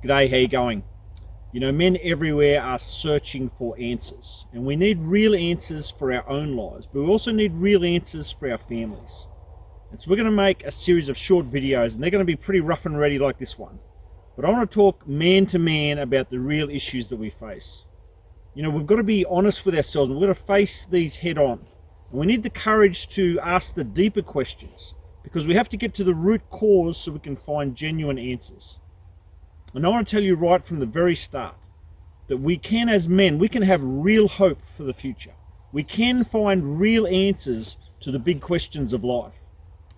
G'day, how you going? You know, men everywhere are searching for answers, and we need real answers for our own lives, but we also need real answers for our families. And so we're going to make a series of short videos, and they're going to be pretty rough and ready like this one. But I want to talk man to man about the real issues that we face. You know, we've got to be honest with ourselves, and we've got to face these head on. And we need the courage to ask the deeper questions, because we have to get to the root cause so we can find genuine answers. And I want to tell you right from the very start that we can, as men, we can have real hope for the future. We can find real answers to the big questions of life.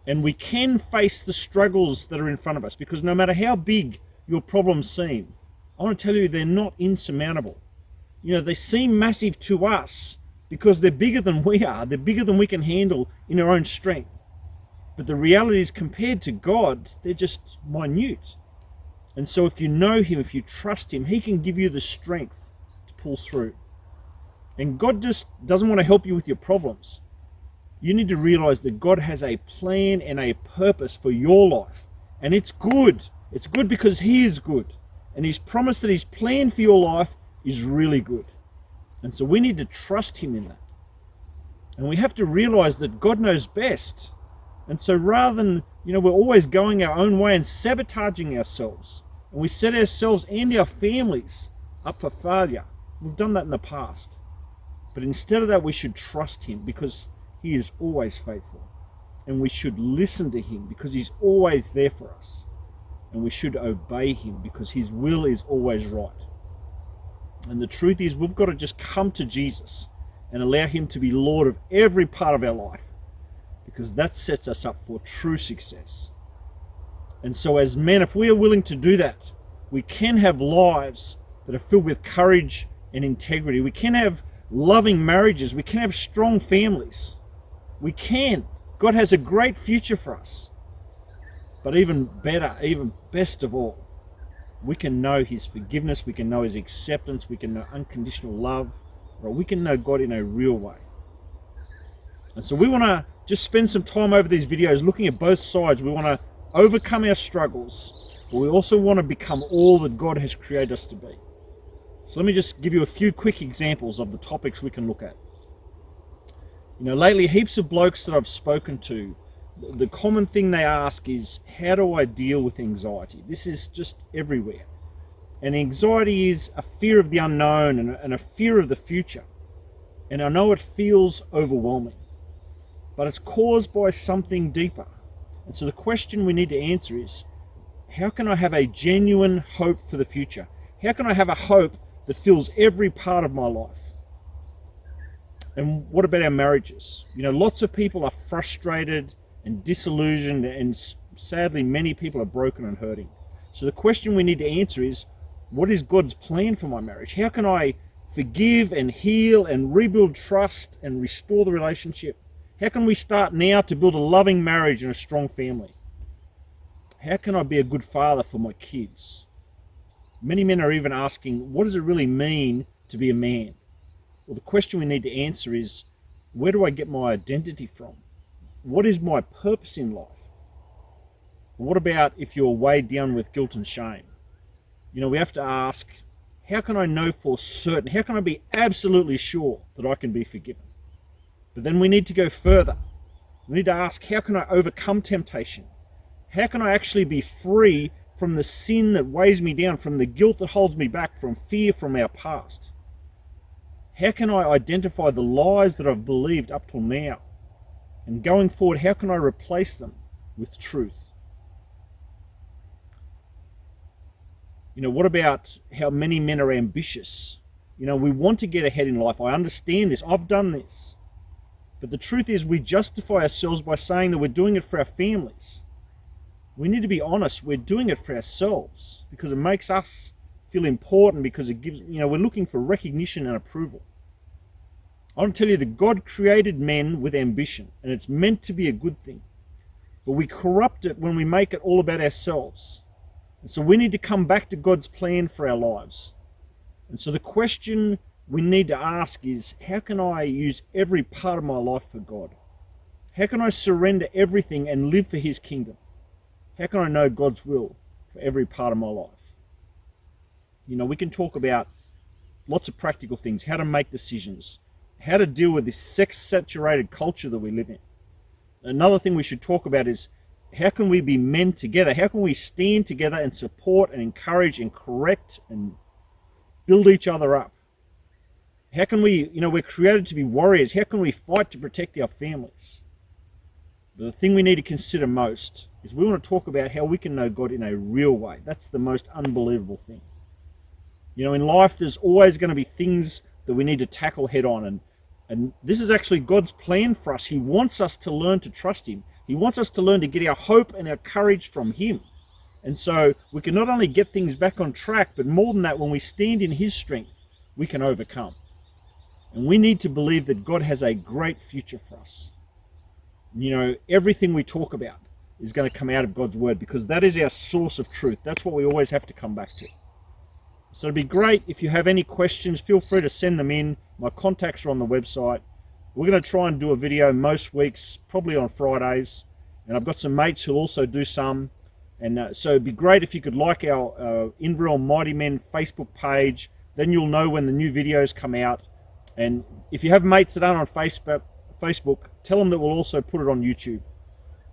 And we can face the struggles that are in front of us, because no matter how big your problems seem, I want to tell you they're not insurmountable. You know, they seem massive to us because they're bigger than we are. They're bigger than we can handle in our own strength. But the reality is, compared to God, they're just minute. And so if you know him, if you trust him, he can give you the strength to pull through. And God just doesn't want to help you with your problems. You need to realize that God has a plan and a purpose for your life. And it's good. It's good because he is good. And he's promised that his plan for your life is really good. And so we need to trust him in that. And we have to realize that God knows best. And so rather than, we're always going our own way and sabotaging ourselves, and we set ourselves and our families up for failure. We've done that in the past. But instead of that, we should trust him because he is always faithful. And we should listen to him because he's always there for us. And we should obey him because his will is always right. And the truth is, we've got to just come to Jesus and allow him to be Lord of every part of our life, because that sets us up for true success. And so as men, if we are willing to do that, we can have lives that are filled with courage and integrity. We can have loving marriages. We can have strong families. We can. God has a great future for us. But even better, even best of all, we can know his forgiveness. We can know his acceptance. We can know unconditional love. Or we can know God in a real way. And so we want to just spend some time over these videos looking at both sides. We want to overcome our struggles, but we also want to become all that God has created us to be. So let me just give you a few quick examples of the topics we can look at. Lately, heaps of blokes that I've spoken to, the common thing they ask is, how do I deal with anxiety? This is just everywhere. And anxiety is a fear of the unknown and a fear of the future. And I know it feels overwhelming, but it's caused by something deeper. And so the question we need to answer is, how can I have a genuine hope for the future? How can I have a hope that fills every part of my life? And what about our marriages? Lots of people are frustrated and disillusioned, and sadly many people are broken and hurting. So the question we need to answer is, what is God's plan for my marriage? How can I forgive and heal and rebuild trust and restore the relationship? How can we start now to build a loving marriage and a strong family? How can I be a good father for my kids? Many men are even asking, what does it really mean to be a man? Well, the question we need to answer is, where do I get my identity from? What is my purpose in life? And what about if you're weighed down with guilt and shame? We have to ask, how can I know for certain? How can I be absolutely sure that I can be forgiven? But then we need to go further. We need to ask, how can I overcome temptation? How can I actually be free from the sin that weighs me down, from the guilt that holds me back, from fear from our past? How can I identify the lies that I've believed up till now? And going forward, how can I replace them with truth? What about how many men are ambitious? We want to get ahead in life. I understand this. I've done this. But the truth is, we justify ourselves by saying that we're doing it for our families. We need to be honest. We're doing it for ourselves because it makes us feel important, because it gives, we're looking for recognition and approval. I want to tell you that God created men with ambition, and it's meant to be a good thing. But we corrupt it when we make it all about ourselves. And so we need to come back to God's plan for our lives. And so the question we need to ask is, how can I use every part of my life for God? How can I surrender everything and live for his kingdom? How can I know God's will for every part of my life? We can talk about lots of practical things, how to make decisions, how to deal with this sex-saturated culture that we live in. Another thing we should talk about is how can we be men together? How can we stand together and support and encourage and correct and build each other up? How can we, we're created to be warriors. How can we fight to protect our families? But the thing we need to consider most is we want to talk about how we can know God in a real way. That's the most unbelievable thing. In life, there's always going to be things that we need to tackle head on. And this is actually God's plan for us. He wants us to learn to trust him. He wants us to learn to get our hope and our courage from him. And so we can not only get things back on track, but more than that, when we stand in his strength, we can overcome. And we need to believe that God has a great future for us. Everything we talk about is going to come out of God's word, because that is our source of truth. That's what we always have to come back to. So it'd be great if you have any questions, feel free to send them in. My contacts are on the website. We're going to try and do a video most weeks, probably on Fridays. And I've got some mates who'll also do some. And so it'd be great if you could like our Inverell Mighty Men Facebook page. Then you'll know when the new videos come out. And if you have mates that aren't on Facebook, tell them that we'll also put it on YouTube.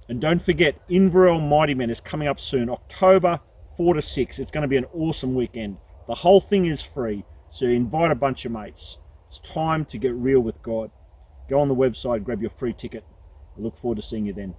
And don't forget, Inverell Mighty Men is coming up soon, October 4 to 6. It's going to be an awesome weekend. The whole thing is free, so invite a bunch of mates. It's time to get real with God. Go on the website, grab your free ticket. I look forward to seeing you then.